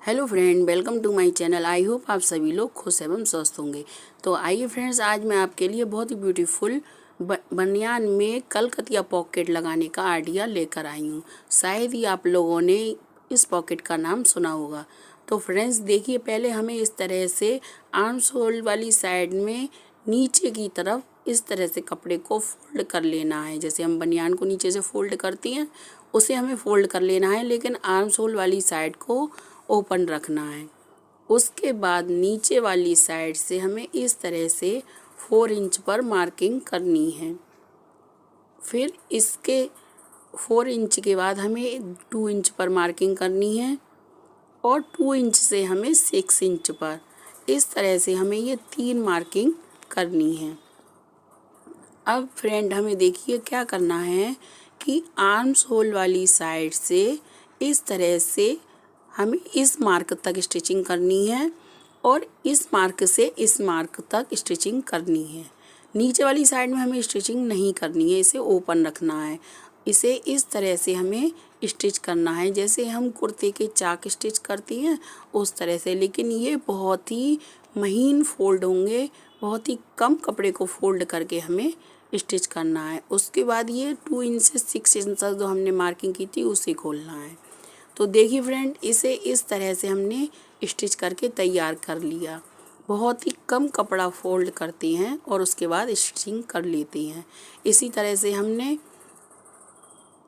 Hello friend, welcome to my channel. I hope आप सभी लोग खुश एवं स्वस्थ होंगे। तो आइए फ्रेंड्स, आज मैं आपके लिए बहुत ही ब्यूटीफुल बनियान में कलकतिया पॉकेट लगाने का आइडिया लेकर आई हूँ। शायद ही आप लोगों ने इस पॉकेट का नाम सुना होगा। तो फ्रेंड्स देखिए, पहले हमें इस तरह से आर्म्स होल वाली साइड में नीचे की तरफ इस तरह से कपड़े को फोल्ड कर लेना है। जैसे हम बनियान को नीचे से फोल्ड करती हैं, उसे हमें फोल्ड कर लेना है, लेकिन आर्म्स होल वाली साइड को ओपन रखना है। उसके बाद नीचे वाली साइड से हमें इस तरह से 4 इंच पर मार्किंग करनी है। फिर इसके 4 इंच के बाद हमें 2 इंच पर मार्किंग करनी है और 2 इंच से हमें 6 इंच पर, इस तरह से हमें ये 3 मार्किंग करनी है। अब फ्रेंड हमें देखिए क्या करना है कि आर्म्स होल वाली साइड से इस तरह से हमें इस मार्क तक स्टिचिंग करनी है और इस मार्क से इस मार्क तक स्टिचिंग करनी है। नीचे वाली साइड में हमें स्टिचिंग नहीं करनी है, इसे ओपन रखना है। इसे इस तरह से हमें स्टिच करना है जैसे हम कुर्ते के चाक स्टिच करती हैं उस तरह से, लेकिन ये बहुत ही महीन फोल्ड होंगे। बहुत ही कम कपड़े को फोल्ड करके हमें स्टिच करना है। उसके बाद ये 2 इंच से 6 इंच जो हमने मार्किंग की थी उसे खोलना है। तो देखिए फ्रेंड, इसे इस तरह से हमने स्टिच करके तैयार कर लिया। बहुत ही कम कपड़ा फोल्ड करते हैं और उसके बाद स्टिचिंग कर लेते हैं। इसी तरह से हमने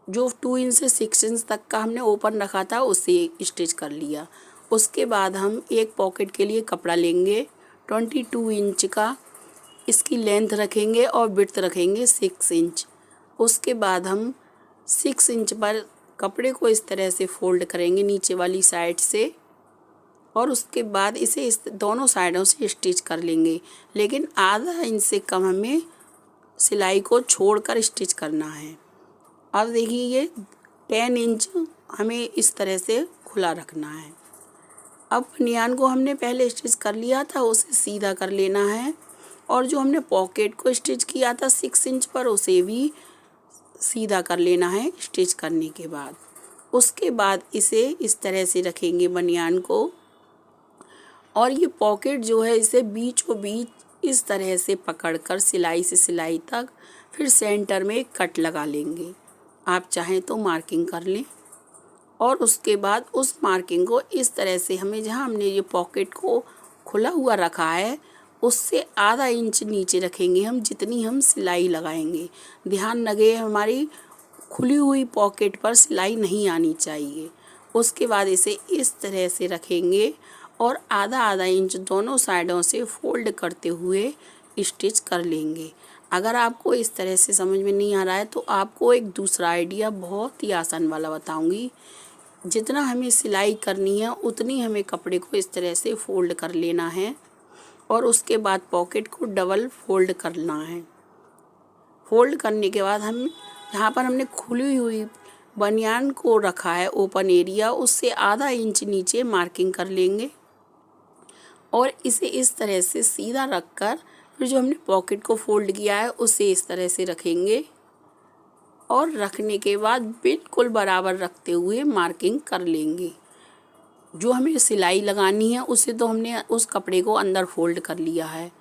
जो 2 इंच से 6 इंच तक का हमने ओपन रखा था उसे स्टिच कर लिया। उसके बाद हम एक पॉकेट के लिए कपड़ा लेंगे 22 इंच का, इसकी लेंथ रखेंगे और विड्थ रखेंगे 6 इंच। उसके बाद हम 6 इंच पर कपड़े को इस तरह से फोल्ड करेंगे नीचे वाली साइड से और उसके बाद इसे इस दोनों साइडों से स्टिच कर लेंगे, लेकिन आधा इंच से कम हमें सिलाई को छोड़कर स्टिच करना है। अब देखिए ये 10 इंच हमें इस तरह से खुला रखना है। अब बनियान को हमने पहले स्टिच कर लिया था, उसे सीधा कर लेना है और जो हमने पॉकेट को स्टिच किया था 6 इंच पर उसे भी सीधा कर लेना है स्टिच करने के बाद। उसके बाद इसे इस तरह से रखेंगे बनियान को और ये पॉकेट जो है इसे बीचों बीच इस तरह से पकड़कर सिलाई से सिलाई तक फिर सेंटर में एक कट लगा लेंगे। आप चाहें तो मार्किंग कर लें और उसके बाद उस मार्किंग को इस तरह से हमें जहां हमने ये पॉकेट को खुला हुआ रखा है उससे आधा इंच नीचे रखेंगे हम, जितनी हम सिलाई लगाएंगे। ध्यान लगे हमारी खुली हुई पॉकेट पर सिलाई नहीं आनी चाहिए। उसके बाद इसे इस तरह से रखेंगे और आधा आधा इंच दोनों साइडों से फोल्ड करते हुए स्टिच कर लेंगे। अगर आपको इस तरह से समझ में नहीं आ रहा है तो आपको एक दूसरा आइडिया बहुत ही आसान वाला बताऊंगी। जितना हमें सिलाई करनी है उतनी हमें कपड़े को इस तरह से फोल्ड कर लेना है और उसके बाद पॉकेट को डबल फोल्ड करना है। फोल्ड करने के बाद हम जहाँ पर हमने खुली हुई बनियान को रखा है ओपन एरिया, उससे आधा इंच नीचे मार्किंग कर लेंगे और इसे इस तरह से सीधा रखकर फिर जो हमने पॉकेट को फोल्ड किया है उसे इस तरह से रखेंगे और रखने के बाद बिल्कुल बराबर रखते हुए मार्किंग कर लेंगे। जो हमें सिलाई लगानी है उसे तो हमने उस कपड़े को अंदर फोल्ड कर लिया है।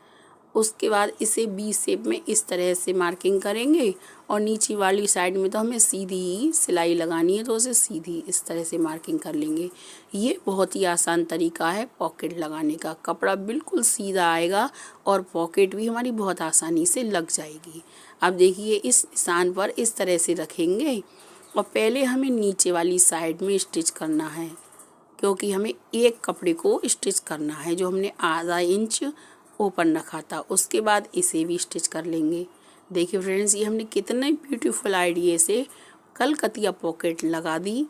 उसके बाद इसे बी शेप में इस तरह से मार्किंग करेंगे और नीचे वाली साइड में तो हमें सीधी ही सिलाई लगानी है तो उसे सीधी इस तरह से मार्किंग कर लेंगे। ये बहुत ही आसान तरीका है पॉकेट लगाने का। कपड़ा बिल्कुल सीधा आएगा और पॉकेट भी हमारी बहुत आसानी से लग जाएगी। अब देखिए इस निशान पर इस तरह से रखेंगे और पहले हमें नीचे वाली साइड में स्टिच करना है, क्योंकि हमें एक कपड़े को स्टिच करना है जो हमने आधा इंच ओपन रखा था। उसके बाद इसे भी स्टिच कर लेंगे। देखिए फ्रेंड्स, ये हमने कितने ब्यूटीफुल आइडिया से कलकतिया पॉकेट लगा दी।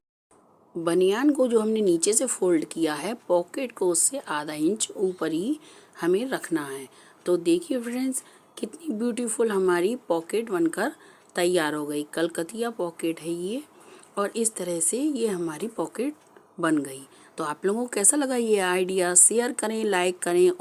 बनियान को जो हमने नीचे से फोल्ड किया है, पॉकेट को उससे आधा इंच ऊपर ही हमें रखना है। तो देखिए फ्रेंड्स, कितनी ब्यूटीफुल हमारी पॉकेट बनकर तैयार हो गई। कलकतिया पॉकेट है ये और इस तरह से ये हमारी पॉकेट बन गई। तो आप लोगों को कैसा लगा ये आइडिया? शेयर करें, लाइक करें।